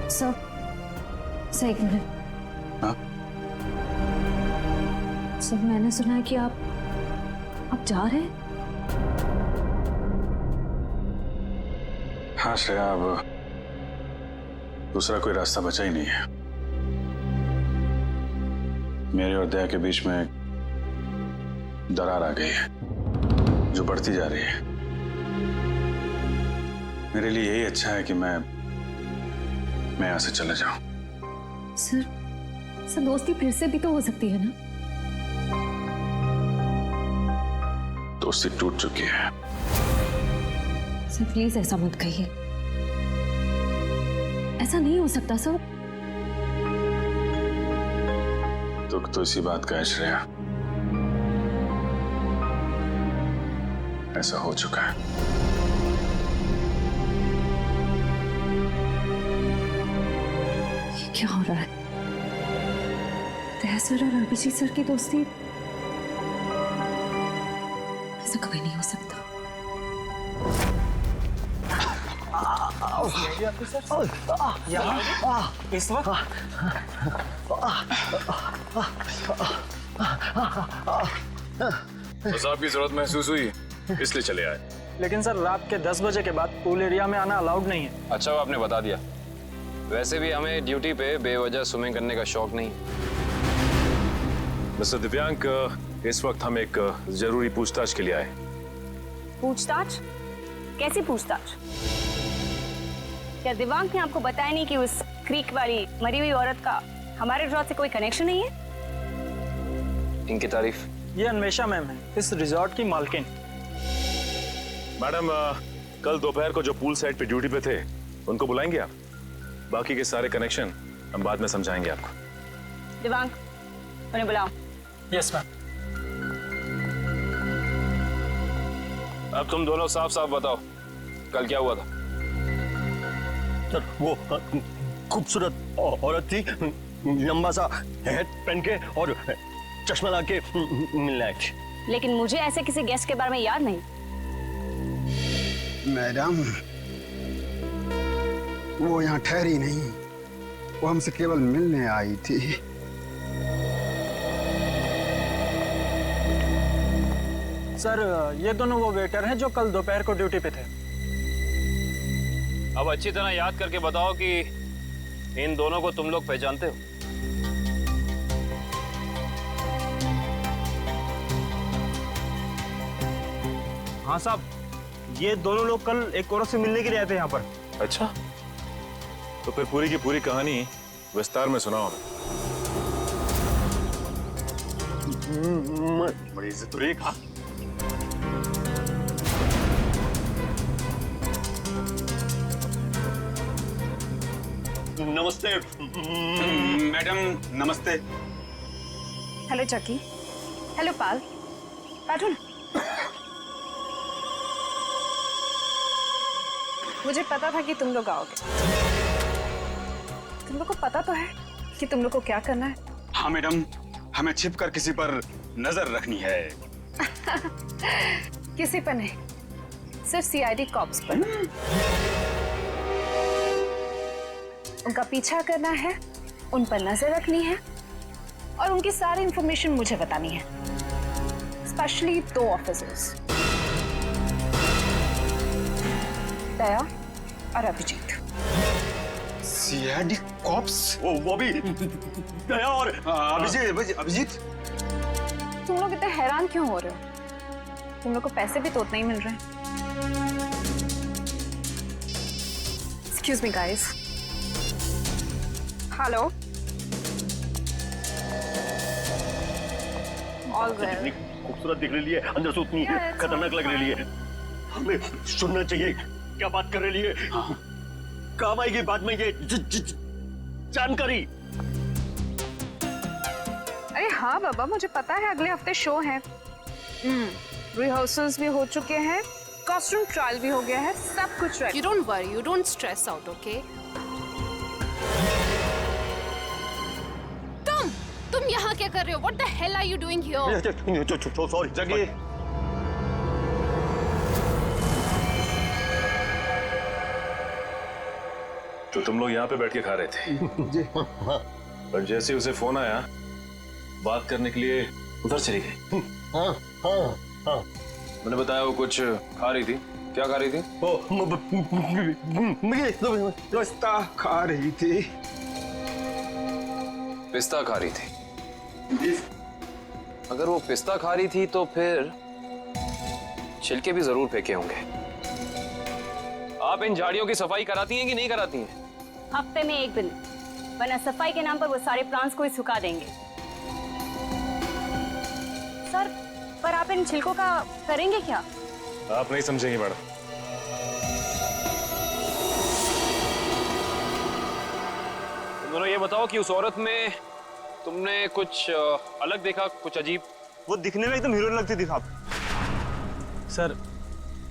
Sir एक minute. हाँ? Sir मैंने सुना है कि आप जा रहे हैं। हाँ श्रेया, अब दूसरा कोई रास्ता बचा ही नहीं है। मेरे और दया के बीच में दरार आ गई है जो बढ़ती जा रही है। मेरे लिए यही अच्छा है कि मैं यहां से चला जाऊं। सर दोस्ती फिर से भी तो हो सकती है ना। दोस्ती टूट चुकी है। सर प्लीज ऐसा मत कहिए, ऐसा नहीं हो सकता सर। दुख तो इसी बात का है श्रेया, ऐसा हो चुका है। ये क्या हो रहा है? दया सर और अभिजीत सर की दोस्ती, ऐसा कभी नहीं हो सकता। इस वक्त तो साहब की जरूरत महसूस हुई इसलिए चले आए। लेकिन सर रात के 10 बजे के बाद पूल एरिया में आना अलाउड नहीं है। अच्छा वो आपने बता दिया। वैसे भी हमें ड्यूटी पे बेवजह स्विमिंग करने का शौक नहीं। मिस्टर दिव्यांक, इस वक्त हम एक जरूरी पूछताछ के लिए आए। पूछताछ? कैसी पूछताछ? क्या दिव्यांक ने आपको बताया नहीं कि उस क्रीक वाली मरी हुई औरत का हमारे रिजॉर्ट से कोई कनेक्शन नहीं है? इनकी तारीफ? ये अन्वेषा मैम है, इस रिजॉर्ट की मालकिन। मैडम, कल दोपहर को जो पूल साइड पे ड्यूटी पे थे उनको बुलाएंगे आप? बाकी के सारे कनेक्शन हम बाद में समझाएंगे आपको। दिव्यांक, उन्हें बुलाओ। Yes ma'am. अब तुम दोनों साफ साफ बताओ, कल क्या हुआ था? सर वो खूबसूरत औरत थी, लंबा सा हेड पहन के और चश्मा लगा के मिलने आई थी। लेकिन मुझे ऐसे किसी गेस्ट के बारे में याद नहीं। मैडम, वो यहाँ ठहरी नहीं, वो हमसे केवल मिलने आई थी। सर ये दोनों वो वेटर हैं जो कल दोपहर को ड्यूटी पे थे। अब अच्छी तरह याद करके बताओ कि इन दोनों को तुम लोग पहचानते हो? हाँ साहब, ये दोनों लोग कल एक औरत से मिलने के लिए आए थे यहाँ पर। अच्छा, तो फिर पूरी की पूरी कहानी विस्तार में सुनाओ। बड़ी इज्जत हो रही है। नमस्ते मैडम, नमस्ते। हेलो चक्की। हेलो पाल। बैठो ना। मुझे पता था कि तुम लोग आओगे। तुम लोग को पता तो है कि तुम लोग को क्या करना है? हाँ मैडम, हमें छिप कर किसी पर नजर रखनी है। किसी पर नहीं, सिर्फ सीआईडी कॉप्स पर। उनका पीछा करना है, उन पर नजर रखनी है और उनकी सारी इंफॉर्मेशन मुझे बतानी है। स्पेशली 2 ऑफिसर्स, दया और अभिजीत। CID cops? वो भी दया और अभिजीत। तुम लोग इतने हैरान क्यों हो रहे हो? तुम लोग को पैसे भी तो उतना ही मिल रहे हैं। Excuse me guys. Hello. All जितनी खूबसूरत दिख रही है अंदर से उतनी खतरनाक लग रही है। हमें सुनना चाहिए क्या बात कर रही है। काम आएगी बाद में ये जानकारी। अरे हाँ बाबा, मुझे पता है अगले हफ्ते शो है। रिहर्सल्स भी हो चुके हैं, कॉस्ट्यूम ट्रायल भी हो गया है, सब कुछ ready. You don't worry, you don't stress out, okay? तुम यहाँ क्या कर रहे हो? What the hell are you doing here? Sorry जगी, तो तुम लोग यहाँ पे बैठ के खा रहे थे। जी पर जैसे उसे फोन आया, बात करने के लिए उधर चली गई। हाँ हाँ हाँ। मैंने बताया वो कुछ खा रही थी। क्या खा रही थी? रास्ता खा रही थी। पिस्ता खा रही थी। अगर वो पिस्ता खा रही थी तो फिर छिलके भी जरूर फेंके होंगे। आप इन झाड़ियों की सफाई कराती हैं कि नहीं कराती हैं? हफ्ते में एक दिन, वरना सफाई के नाम पर वो सारे प्लांट्स को ही सुखा देंगे। सर, पर आप इन छिलकों का करेंगे क्या? आप नहीं समझेंगे मैडम। तुम दोनों ये बताओ कि उस औरत में तुमने कुछ अलग देखा, कुछ अजीब? वो दिखने में एकदम हीरोइन लगती थी साहब। सर,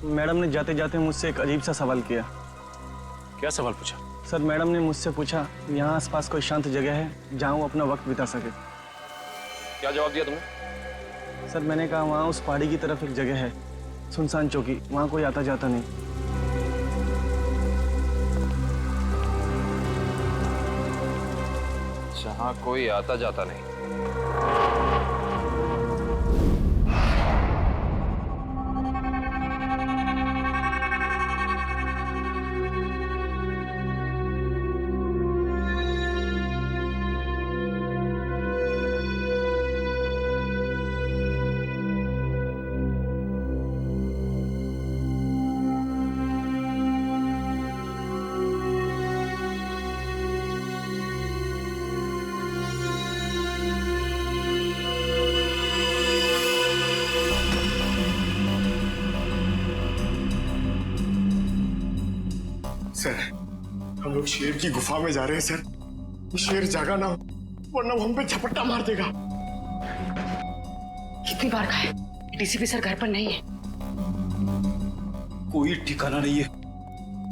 मैडम ने जाते जाते मुझसे एक अजीब सा सवाल किया। क्या सवाल पूछा? सर, मैडम ने मुझसे पूछा यहाँ आसपास कोई शांत जगह है जहाँ वो अपना वक्त बिता सके। क्या जवाब दिया तुमने? सर, मैंने कहा वहाँ उस पहाड़ी की तरफ एक जगह है, सुनसान चौकी, वहाँ कोई आता जाता नहीं। जहाँ कोई आता जाता नहीं। सर, हम लोग शेर की गुफा में जा रहे हैं सर। ये शेर जागा ना हो, वरना वो हम पे झपट्टा मार देगा। कितनी बार कहा है, डीसीपी सर घर पर नहीं है। कोई ठिकाना नहीं है,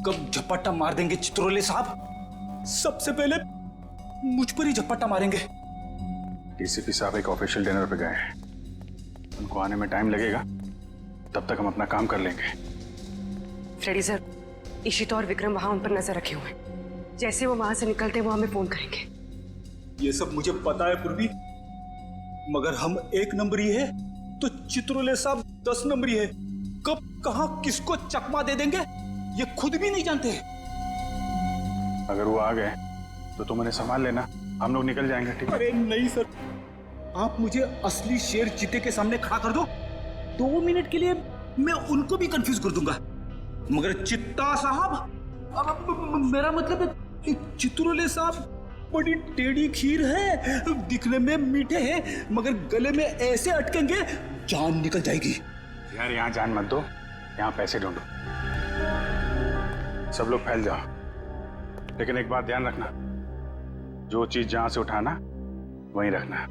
कब झपट्टा मार देंगे चित्रोले साहब। सबसे पहले मुझ पर ही झपट्टा मारेंगे। डीसीपी साहब एक ऑफिशियल डिनर पे गए हैं, उनको आने में टाइम लगेगा, तब तक हम अपना काम कर लेंगे। फ्रेडी सर, इशिता और विक्रम वहां उन पर नजर रखे हुए हैं। जैसे वो वहां से निकलते वो हमें फोन करेंगे। ये सब मुझे पता है पूर्वी, मगर हम 1 नंबरी है तो चित्रोले साहब 10 नंबरी है। कब कहां किसको चकमा दे देंगे ये खुद भी नहीं जानते। अगर वो आ गए तो तुम उन्हें संभाल लेना, हम लोग निकल जाएंगे। ठीक है? अरे नहीं सर, आप मुझे असली शेर चीते के सामने खड़ा कर दो, 2 मिनट के लिए मैं उनको भी कंफ्यूज कर दूंगा। मगर चित्ता साहब, अब मेरा मतलब है चित्रोले साहब बड़ी टेढ़ी खीर है, दिखने में मीठे हैं मगर गले में ऐसे अटकेंगे जान निकल जाएगी। यार यहाँ जान मत दो, यहाँ पैसे ढूंढो। सब लोग फैल जाओ, लेकिन एक बात ध्यान रखना, जो चीज जहां से उठाना वहीं रखना,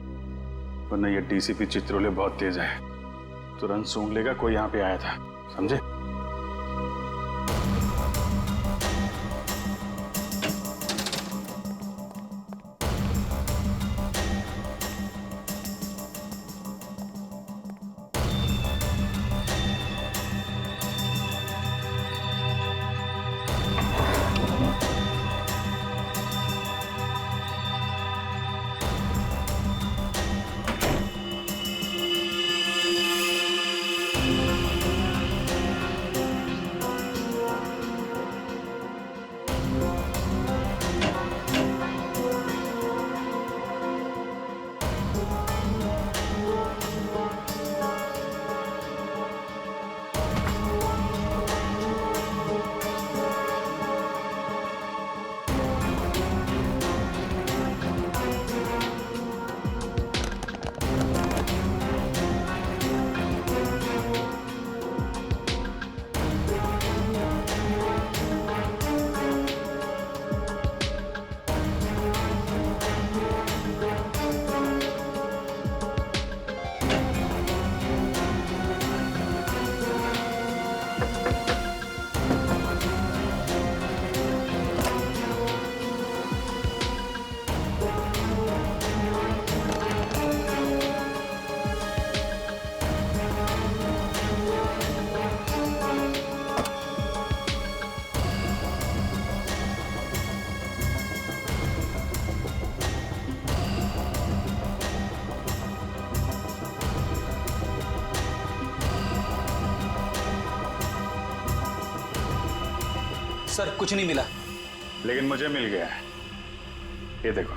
वरना ये डीसीपी चित्रोले बहुत तेज है, तुरंत सूंघ लेगा कोई यहाँ पे आया था, समझे? सर कुछ नहीं मिला। लेकिन मुझे मिल गया है, ये देखो।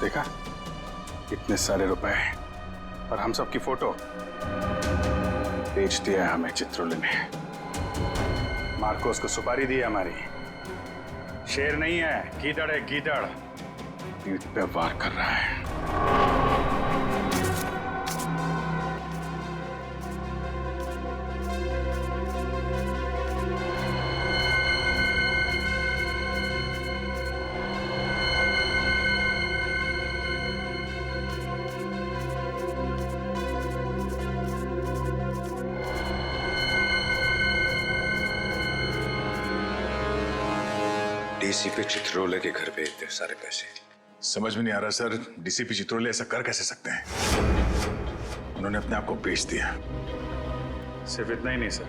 देखा, इतने सारे रुपए और हम सब की फोटो बेच दिया है हमें चित्रोले ने। मार्कोस को सुपारी दी है हमारी। शेर नहीं है, गीदड़ है, गीदड़। पीठ पे वार कर रहा है। डीसीपी चित्रोले के घर पे इतने सारे पैसे। समझ में नहीं आ रहा सर, डीसीपी चित्रोले ऐसा कर कैसे सकते हैं? उन्होंने अपने आप को बेच दिया। सिर्फ इतना ही नहीं सर,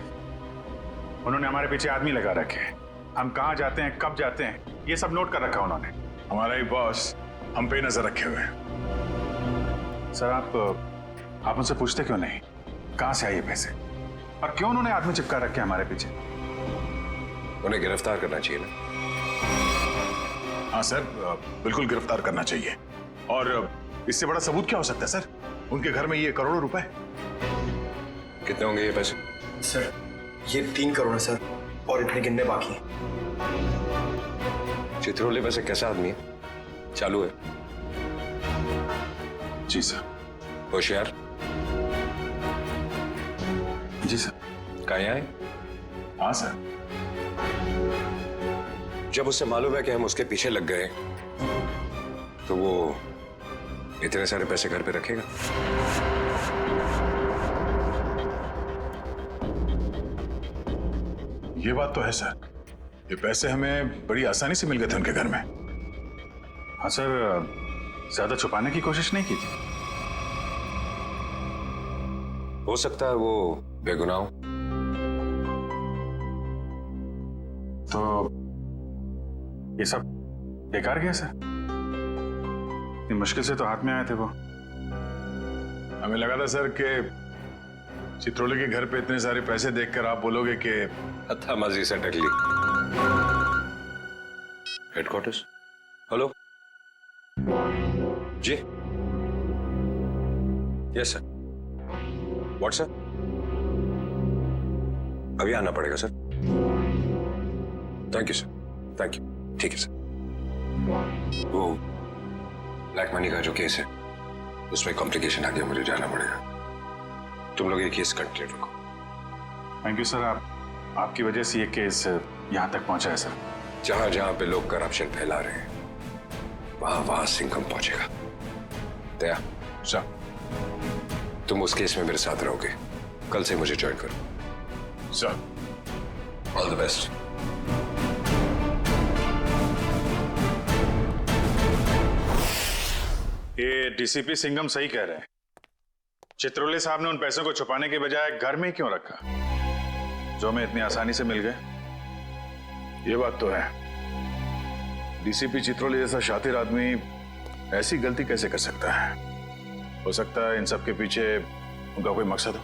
उन्होंने हमारे पीछे आदमी लगा रखे हैं। हम कहाँ जाते हैं, कब जाते हैं, ये सब नोट कर रखा उन्होंने। हमारा ही बॉस हम पे नजर रखे हुए हैं। सर आप उनसे पूछते क्यों नहीं कहाँ से आए ये पैसे, और क्यों उन्होंने आदमी चिपका रखे हमारे पीछे? उन्हें गिरफ्तार करना चाहिए ना। हाँ सर, बिल्कुल गिरफ्तार करना चाहिए। और इससे बड़ा सबूत क्या हो सकता है सर? उनके घर में ये करोड़ों रुपए। कितने होंगे ये पैसे? सर ये 3 करोड़ है सर, और इतने गिनने बाकी हैं। चित्रोले वैसे कैसा आदमी है? चालू है? जी सर। होशियार? जी सर। कहाँ आए? हाँ सर। जब उससे मालूम है कि हम उसके पीछे लग गए तो वो इतने सारे पैसे घर पे रखेगा? ये बात तो है सर, ये पैसे हमें बड़ी आसानी से मिल गए थे उनके घर में। हाँ सर, ज्यादा छुपाने की कोशिश नहीं की थी। हो सकता है वो बेगुनाह हो। तो ये सब बेकार गया सर? इतनी मुश्किल से तो हाथ में आए थे वो। हमें लगा था सर कि चित्रोले के घर पे इतने सारे पैसे देखकर आप बोलोगे कि हत्थामाजी से टकली। हेडक्वार्टर्स। हेलो जी। Yes sir. व्हाट्सएप? अभी आना पड़ेगा sir. Thank you sir, thank you. ठीक है सर। वो ब्लैक मनी का जो केस है उसमें कॉम्प्लिकेशन आ गया, मुझे जाना पड़ेगा। तुम लोग ये केस कंटिन्यू रखो। थैंक यू सर, आपकी वजह से ये केस यहाँ तक पहुंचा है सर। जहां जहां पे लोग करप्शन फैला रहे हैं वहां वहां सिंघम पहुंचेगा। दया सर, तुम उस केस में मेरे साथ रहोगे। कल से मुझे ज्वाइन करो। सर। All the best. ये डीसीपी सिंघम सही कह रहे हैं। चित्रोले साहब ने उन पैसों को छुपाने के बजाय घर में क्यों रखा, जो हमें इतनी आसानी से मिल गए? ये बात तो है। डीसीपी चित्रोले जैसा शातिर आदमी ऐसी गलती कैसे कर सकता है? हो सकता है इन सब के पीछे उनका कोई मकसद हो।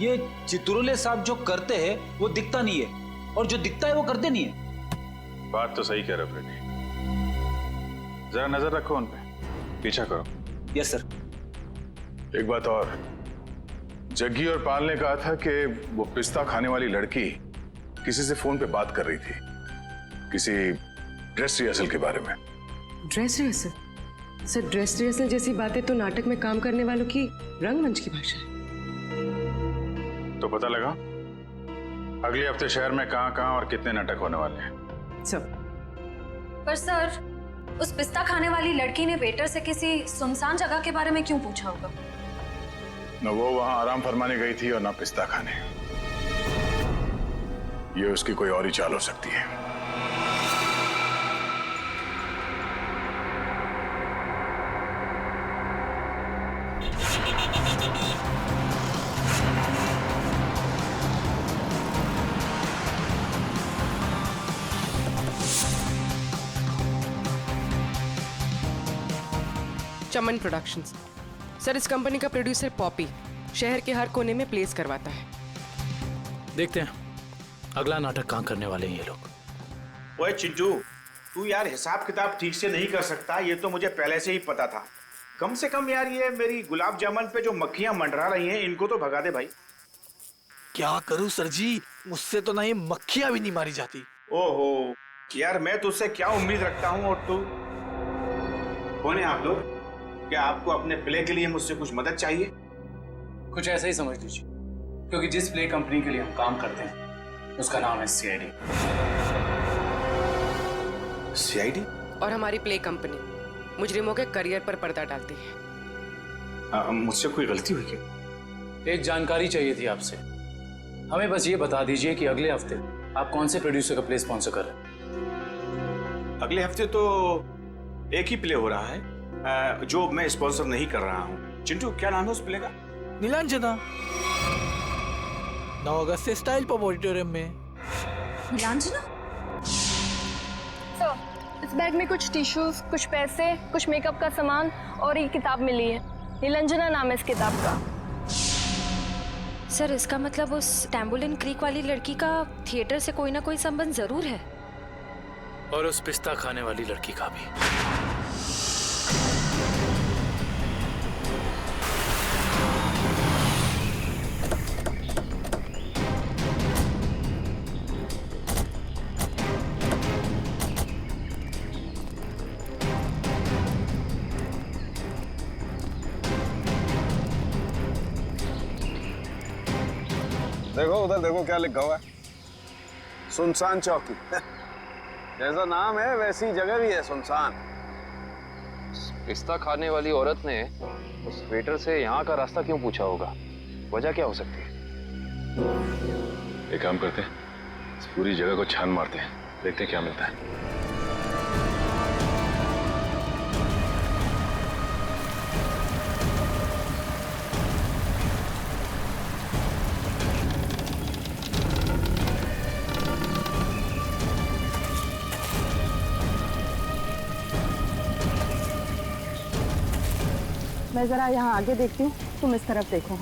ये चित्रोले साहब जो करते हैं वो दिखता नहीं है, और जो दिखता है वो करते नहीं है। बात तो सही कह रहे फ्रेडी, जरा नजर रखो उन पे, पीछा करो। Yes sir. एक बात और, जग्गी और पाल ने कहा था कि वो पिस्ता खाने वाली लड़की किसी से फोन पे बात कर रही थी, किसी ड्रेस रिहर्सल के बारे में। Dress rehearsal? Sir dress rehearsal जैसी बातें तो नाटक में काम करने वालों की रंगमंच की भाषा है। तो पता लगा अगले हफ्ते शहर में कहां और कितने नाटक होने वाले हैं। सब। पर सर, उस पिस्ता खाने वाली लड़की ने वेटर से किसी सुनसान जगह के बारे में क्यों पूछा होगा? न वो वहां आराम फरमाने गई थी और ना पिस्ता खाने। ये उसकी कोई और ही चाल हो सकती है। चमन प्रोडक्शंस। सर, इस कंपनी का प्रोड्यूसर पॉपी शहर के हर कोने में प्लेस करवाता है। देखते हैं अगला नाटक कहाँ करने वाले हैं ये लोग। ओए चिंटू, तू यार हिसाब किताब ठीक से नहीं कर सकता, ये तो मुझे पहले से ही पता था। कम से कम यार ये मेरी गुलाब जामुन पे जो मक्खियां मंडरा रही हैं इनको तो भगा दे भाई। क्या करूं सर जी, मुझसे तो नहीं मक्खियां भी नहीं मारी जाती। ओहो यार, मैं तुझसे क्या उम्मीद रखता हूँ। और तू कौन है आप लोग? क्या आपको अपने प्ले के लिए मुझसे कुछ मदद चाहिए? कुछ ऐसा ही समझ लीजिए, क्योंकि जिस प्ले कंपनी के लिए हम काम करते हैं उसका नाम है CID। CID? और हमारी प्ले कंपनी मुजरिमों के करियर पर पर्दा डालती है। मुझसे कोई गलती हुई क्या? एक जानकारी चाहिए थी आपसे। हमें बस ये बता दीजिए कि अगले हफ्ते आप कौन से प्रोड्यूसर का प्ले स्पॉन्सर कर रहे हैं। अगले हफ्ते तो एक ही प्ले हो रहा है जो मैं स्पॉन्सर नहीं कर रहा हूँ। चिंटू, क्या नाम है उस प्ले का? नीलांजना। 9 अगस्त से स्टाइल पब ऑडिटोरियम में। नीलांजना? सर, इस बैग में कुछ टिश्यूज, कुछ पैसे, कुछ मेकअप का सामान और एक किताब मिली है। नीलांजना नाम है इस किताब का। सर, इसका मतलब उस टैम्बुलिन क्रीक वाली लड़की का थिएटर से कोई ना कोई संबंध जरूर है। और उस पिस्ता खाने वाली लड़की का भी। देखो उधर, देखो क्या लिखा हुआ है, सुनसान चौकी। जैसा नाम है वैसी जगह भी है, सुनसान। पिस्ता खाने वाली औरत ने उस वेटर से यहाँ का रास्ता क्यों पूछा होगा? वजह क्या हो सकती है? एक काम करते हैं, इस पूरी जगह को छान मारते हैं, देखते हैं क्या मिलता है। मैं जरा यहाँ आगे देखती हूँ, तुम इस तरफ देखो।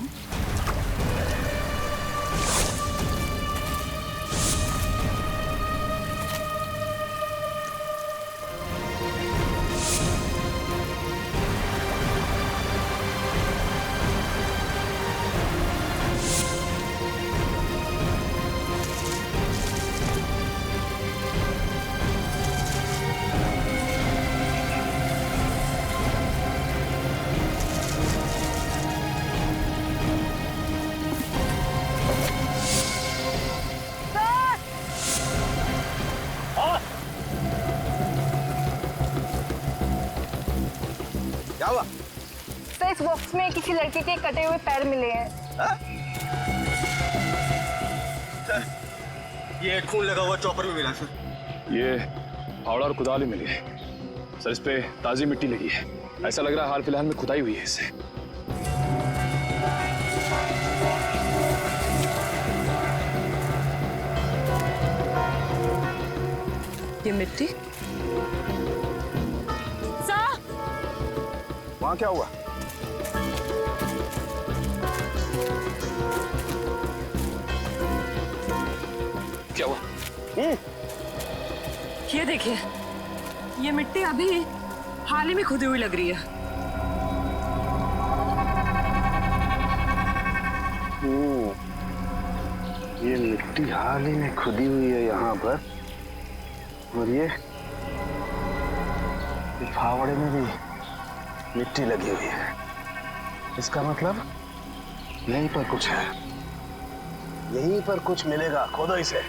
हाँ? क्या हुआ? सर, इस बॉक्स में किसी लड़के के कटे हुए पैर मिले हैं। ये खून लगा हुआ चॉपर भी मिला सर। ये फावड़ा और कुदाल भी मिली है सर। इस पे ताजी मिट्टी लगी है, ऐसा लग रहा है हाल फिलहाल में खुदाई हुई है इससे। ये मिट्टी वहाँ क्या हुआ? क्या हुआ? ये देखिए, ये मिट्टी अभी हाल ही में खुदी हुई लग रही है। ये मिट्टी हाल ही में खुदी हुई है यहाँ पर, और ये फावड़े में भी मिट्टी लगी हुई है। इसका मतलब यहीं पर कुछ है, यहीं पर कुछ मिलेगा। खोदो इसे।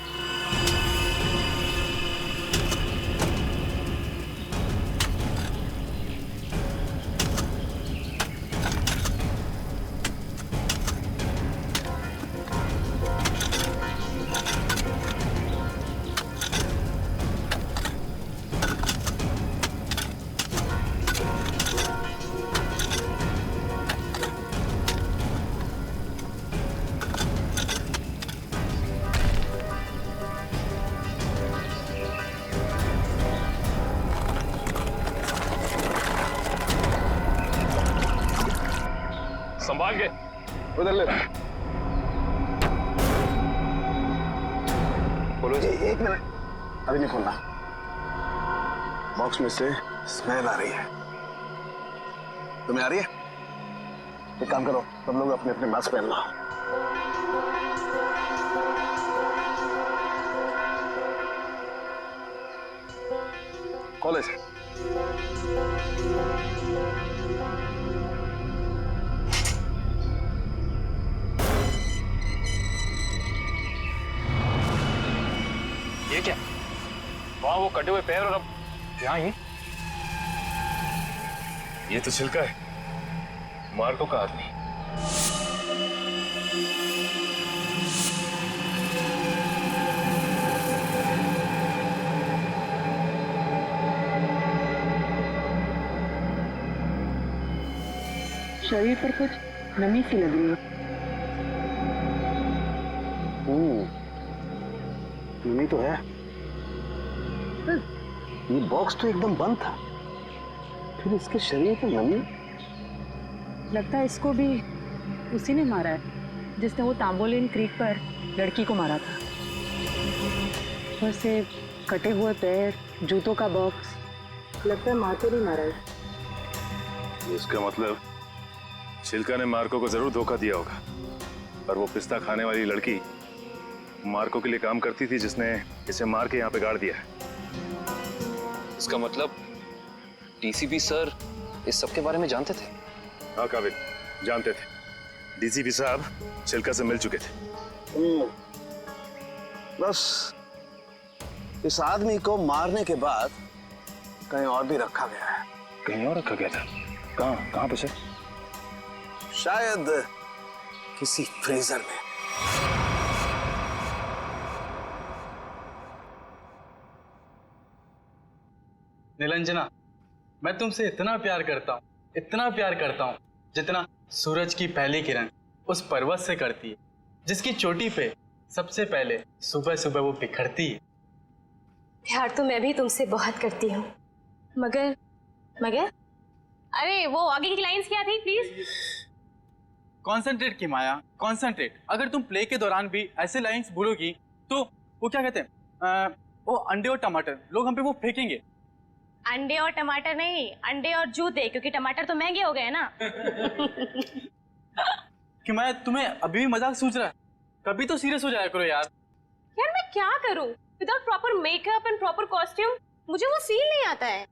ले रहा है। बोलो जी। एक मिनट, अभी नहीं खोलना। बॉक्स में से स्मेल आ रही है। तुम्हें आ रही है? एक काम करो, तुम लोग अपने अपने मास्क पहन लो। कॉलेज ये क्या? वहां वो कटे हुए पैर और अब यहाँ ही। ये तो छिलका है, मार्को का आदमी। शरीर पर कुछ नमी सी लग रही है। नमी तो है। ये बॉक्स तो एकदम बंद था, फिर इसके शरीर पर नमी। लगता है इसको भी उसी ने मारा है जिसने वो तांबोलिन क्रीक पर लड़की को मारा था। ऊपर से कटे हुए पैर, जूतों का बॉक्स, लगता है मार्को ने मारा है। इसका मतलब छिलका ने मार्को को जरूर धोखा दिया होगा, और वो पिस्ता खाने वाली लड़की मार्को के लिए काम करती थी, जिसने इसे मार के यहाँ पे गाड़ दिया है। इसका मतलब डीसीपी सर इस सब के बारे में जानते थे? हाँ काबिल, जानते थे। डीसीपी साहब छिलका से मिल चुके थे। बस इस आदमी को मारने के बाद कहीं और भी रखा गया है। कहीं और रखा गया था? कहाँ पे सर? शायद किसी फ्रीजर में। निरंजना, मैं तुमसे इतना प्यार करता हूँ, जितना सूरज की पहली किरण उस पर्वत से करती है, जिसकी चोटी पे सबसे पहले सुबह सुबह वो बिखरती है। प्यार तो मैं भी तुमसे बहुत करती हूँ, मगर अरे वो आगे की लाइंस क्या थी प्लीज? कॉन्सेंट्रेट की माया, कॉन्सेंट्रेट। अगर तुम प्ले के दौरान भी ऐसे लाइंस बोलोगी तो वो क्या कहते हैं, वो अंडे और टमाटर लोग हम पे वो फेंकेंगे। अंडे और टमाटर नहीं, अंडे और जूते, क्योंकि टमाटर तो महंगे हो गए ना। कि मैं तुम्हें अभी भी मजाक सूझ रहा है? कभी तो सीरियस हो जाया करो यार। यार मैं क्या करूं? Without proper makeup and proper costume मुझे वो फील नहीं आता है।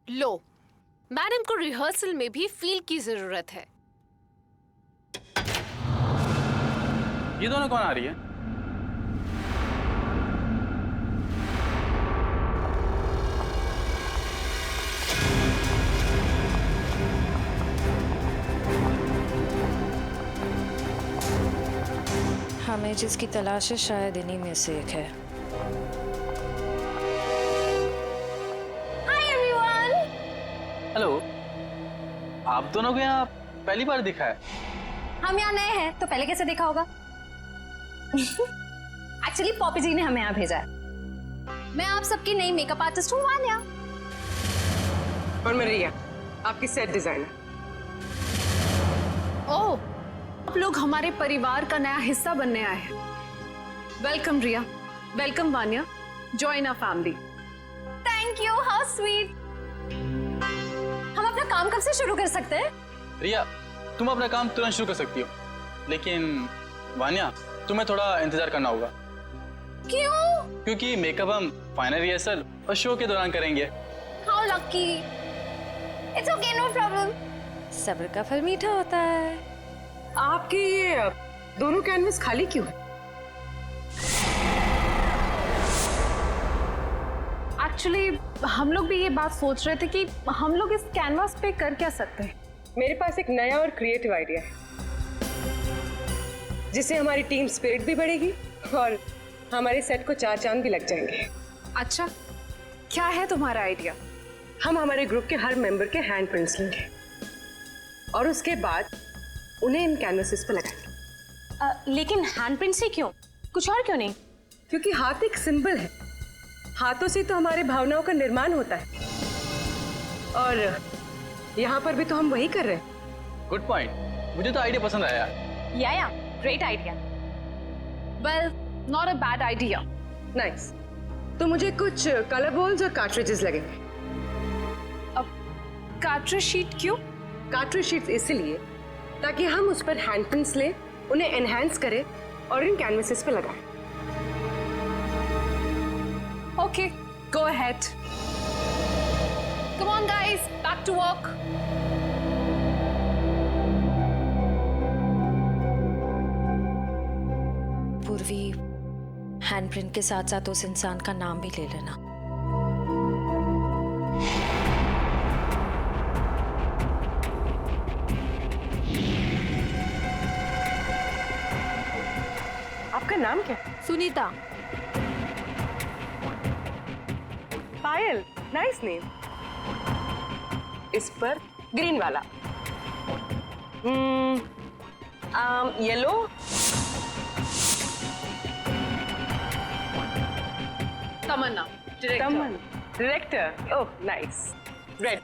लो, मैडम को रिहर्सल में भी फील की जरूरत है। ये दोनों कौन आ रही है? हमें जिसकी तलाश है शायद इन्हीं में से एक है। Hi everyone. हेलो, आप दोनों को यहाँ पहली बार दिखा है? हम यहाँ नए हैं तो पहले कैसे देखा होगा? एक्चुअली पॉपी जी ने हमें यहाँ भेजा है। मैं आप सबकी नई मेकअप आर्टिस्ट हूँ वान्या। और मैं रिया, आपकी सेट डिजाइनर। ओह, आप लोग हमारे परिवार का नया हिस्सा बनने आए हैं। Welcome Riya, welcome Vanya, join our family. Thank you, how sweet. हम अपना काम कब से शुरू कर सकते हैं? रिया, तुम अपना काम तुरंत शुरू कर सकती हो, लेकिन वान्या तुम्हें थोड़ा इंतजार करना होगा। क्यों? क्योंकि मेकअप हम फाइनल रिहर्सल और शो के दौरान करेंगे। How lucky. It's okay, no problem. सब्र का फल मीठा होता है। आपके ये दोनों कैनवस खाली क्यों है? एक्चुअली हम लोग भी ये बात सोच रहे थे कि हम लोग इस कैनवास पे कर क्या सकते हैं। मेरे पास एक नया और क्रिएटिव आइडिया है, जिससे हमारी टीम स्पिरिट भी बढ़ेगी और हमारे सेट को 4 चांद भी लग जाएंगे। अच्छा, क्या है तुम्हारा आइडिया? हम हमारे ग्रुप के हर मेंबर के हैंड प्रिंट्स लेंगे और उसके बाद उन्हें इन कैनवसेस पर लगाएंगे। लेकिन हैंड प्रिंट से क्यों? कुछ और क्यों नहीं? क्योंकि हाथ एक सिंबल है, हाथों से तो हमारे भावनाओं का निर्माण होता है, और यहाँ पर भी तो हम वही कर रहे हैं। गुड पॉइंट, मुझे तो आइडिया पसंद आया। Yeah, great idea. Well, not a bad idea. Nice. तो मुझे कुछ कलर बॉल्स और कार्ट्रिजेस लगेंगे। कार्ट्रिज शीट क्यों? कार्ट्रिज शीट्स इसलिए ताकि हम उस पर हैंड प्रिंट्स लें, उन्हें एनहांस करें और इन कैनवसेस पे लगाएं। Okay, go ahead. Come on guys, back to work. पूर्वी, हैंडप्रिंट के साथ साथ उस इंसान का नाम भी ले लेना। आपका नाम क्या? सुनीता। Payal, nice name. इस पर ग्रीन वाला। Yellow. Tamanna, director. Oh nice. Red.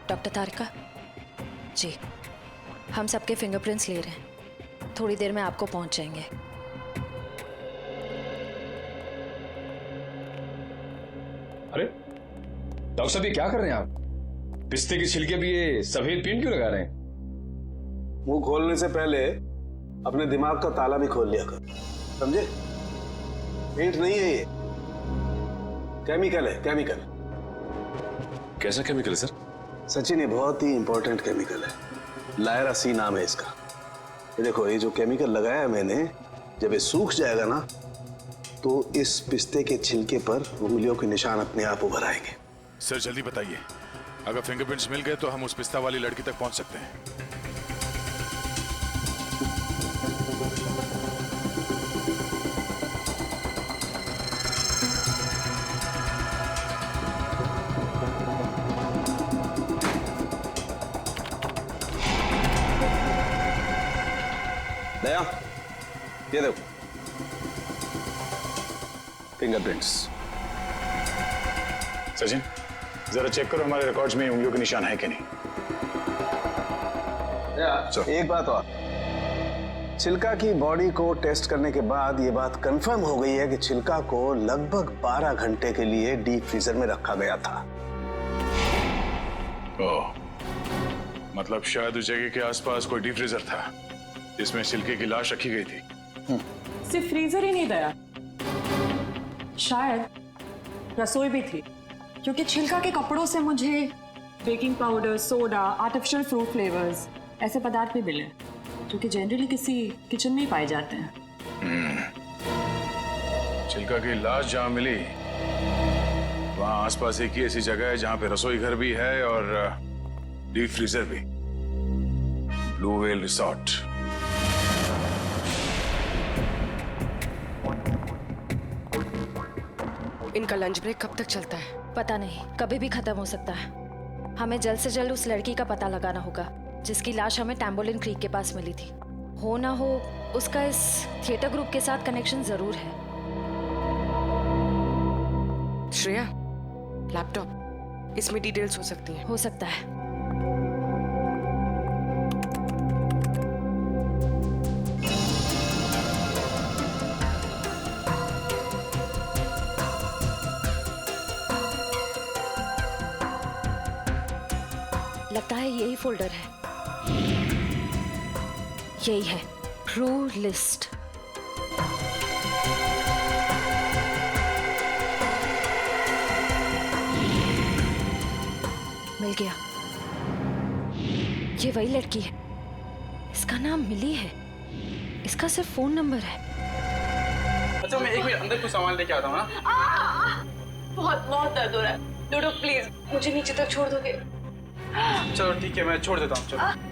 Doctor Tarika ji, हम सबके फिंगरप्रिंट्स ले रहे हैं। थोड़ी देर में आपको पहुंच जाएंगे। अरे डॉक्टर साहब, ये क्या कर रहे हैं आप? पिस्ते के छिलके भी ये सफेद पेंट क्यों लगा रहे हैं? मुंह खोलने से पहले अपने दिमाग का ताला भी खोल लिया कर, समझे? पेंट नहीं है ये, केमिकल है, केमिकल। कैसा केमिकल है सर? सचिन, ये बहुत ही इंपॉर्टेंट केमिकल है। लायरा सी नाम है इसका। ये देखो, ये जो केमिकल लगाया है मैंने, जब ये सूख जाएगा ना तो इस पिस्ते के छिलके पर उंगलियों के निशान अपने आप उभर आएंगे। सर जल्दी बताइए, अगर फिंगरप्रिंट्स मिल गए तो हम उस पिस्ता वाली लड़की तक पहुंच सकते हैं। दया, ये देखो फिंगरप्रिंट्स। सचिन, जरा चेक करो हमारे रिकॉर्ड्स में उंगलियों के निशान है कि नहीं। एक बात और, छिलका की बॉडी को टेस्ट करने के बाद ये बात कंफर्म हो गई है कि छिलका को लगभग 12 घंटे के लिए डीप फ्रीजर में रखा गया था। ओह, मतलब शायद उस जगह के आसपास कोई डीप फ्रीजर था जिसमें छिलके की लाश रखी गई थी। सिर्फ फ्रीजर ही नहीं दया, शायद रसोई भी थी, क्योंकि छिलका के कपड़ों से मुझे baking powder, soda, artificial fruit flavours ऐसे पदार्थ भी मिले जो कि जनरली किसी किचन में ही पाए जाते हैं। छिलका की लाश जहां मिली वहां आसपास एक ही ऐसी जगह है जहां पे रसोई घर भी है और डीप फ्रीजर भी। Blue whale resort. इनका लंच ब्रेक कब तक चलता है? पता नहीं, कभी भी खत्म हो सकता है। हमें जल्द से जल्द उस लड़की का पता लगाना होगा जिसकी लाश हमें टैम्बोलिन क्रीक के पास मिली थी। हो ना हो उसका इस थिएटर ग्रुप के साथ कनेक्शन जरूर है। श्रेया, लैपटॉप, इसमें डिटेल्स हो सकती हैं। हो सकता है। लगता है यही फोल्डर है। यही है, ट्रू लिस्ट। मिल गया। ये वही लड़की है। इसका नाम मिली है। इसका सिर्फ फोन नंबर है। अच्छा, मैं एक मिनट अंदर कुछ सामान लेके आता हूँ ना। बहुत बहुत दर्द हो रहा है। डोडो प्लीज मुझे नीचे तक छोड़ दोगे? चलो ठीक है, मैं छोड़ देता हूँ। चलो।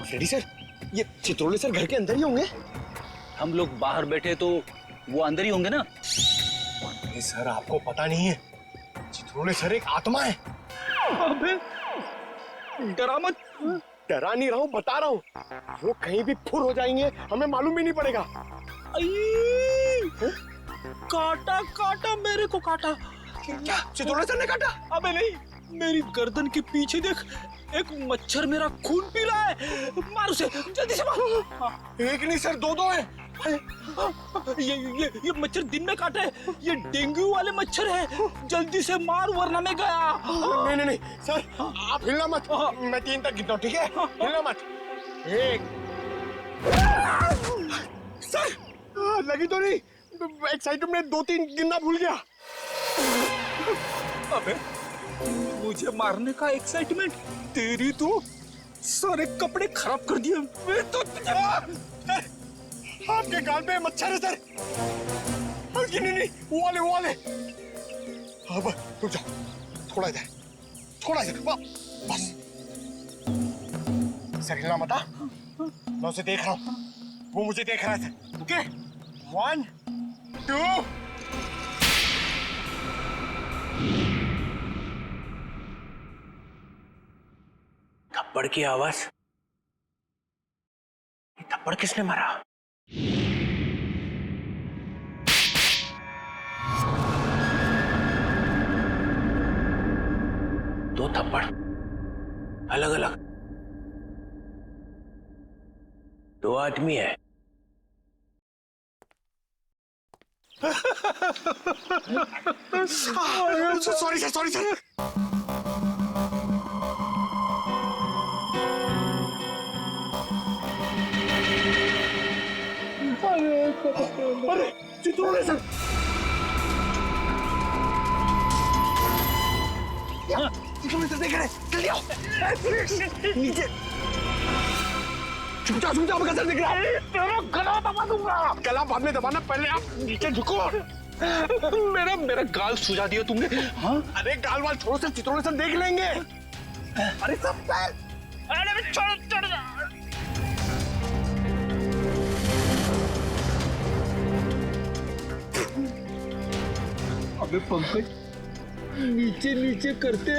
रेडी सर, ये चित्रोले सर घर के अंदर ही होंगे? हम लोग बाहर बैठे तो वो अंदर ही होंगे ना। नहीं सर, आपको पता नहीं है, चित्रोले सर एक आत्मा है। अबे डरा मत। डरा नहीं रहा हूँ, बता रहा हूँ, वो कहीं भी फुर हो जाएंगे, हमें मालूम भी नहीं पड़ेगा। काटा काटा, मेरे को काटा। क्या चित्रोले सर ने काटा? अबे नहीं, मेरी गर्दन के पीछे देख, एक मच्छर मेरा खून पी रहा है। मार उसे, जल्दी से मार। एक नहीं सर, दो है। ये मच्छर दिन में काटा है, ये डेंगू वाले मच्छर है। जल्दी से मार वरना मैं गया। नहीं सर, आप हिलना मत, मैं 3 तक गिनता हूँ, ठीक है? हिलना मत। 1 सर, लगी तो नहीं? एक्साइटमेंट में 2-3 गिनना भूल गया। अबे मुझे मारने का एक्साइटमेंट, तेरी तो सारे कपड़े खराब कर दिए। मैं तो आपके गाल पे मच्छर है सर। नहीं, वो वाले। अब रुक जाओ, थोड़ा इधर, बस। सर हिलना मत, मैं उसे देख रहा हूँ, वो मुझे देख रहा है। ओके, 1 2 थप्पड़ की आवाज। थप्पड़ किसने मारा? दो थप्पड़ अलग अलग, 2 आदमी है। Sorry sir. अरे चित्रोले सर, चित्रोले सर देख रहे, जल्दी आओ। नीचे छुप जाओ, गला दिख रहा है। तेरा गला दबा दूंगा। गला बाद में दबाना, पहले आप नीचे झुको। मेरा गाल सुझा दिया तुमने। हाँ, अरे गाल वाल छोड़ो सर, चित्रोले सर देख लेंगे। अरे सब अरे चढ़ जा। अबे पंकज, नीचे करते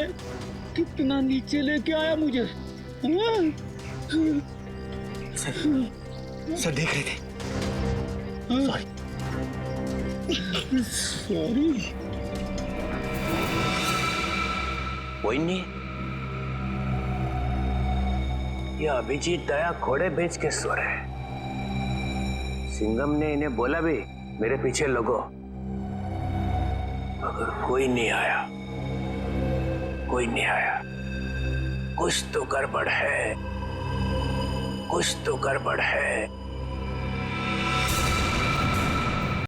कितना नीचे लेके आया मुझे। सर देख रहे थे। सॉरी। कोई नहीं, ये अभिजीत दया घोड़े बेच के सो रहे। सिंघम ने इन्हें बोला भी मेरे पीछे लगो। अगर कोई नहीं आया, कुछ तो गड़बड़ है।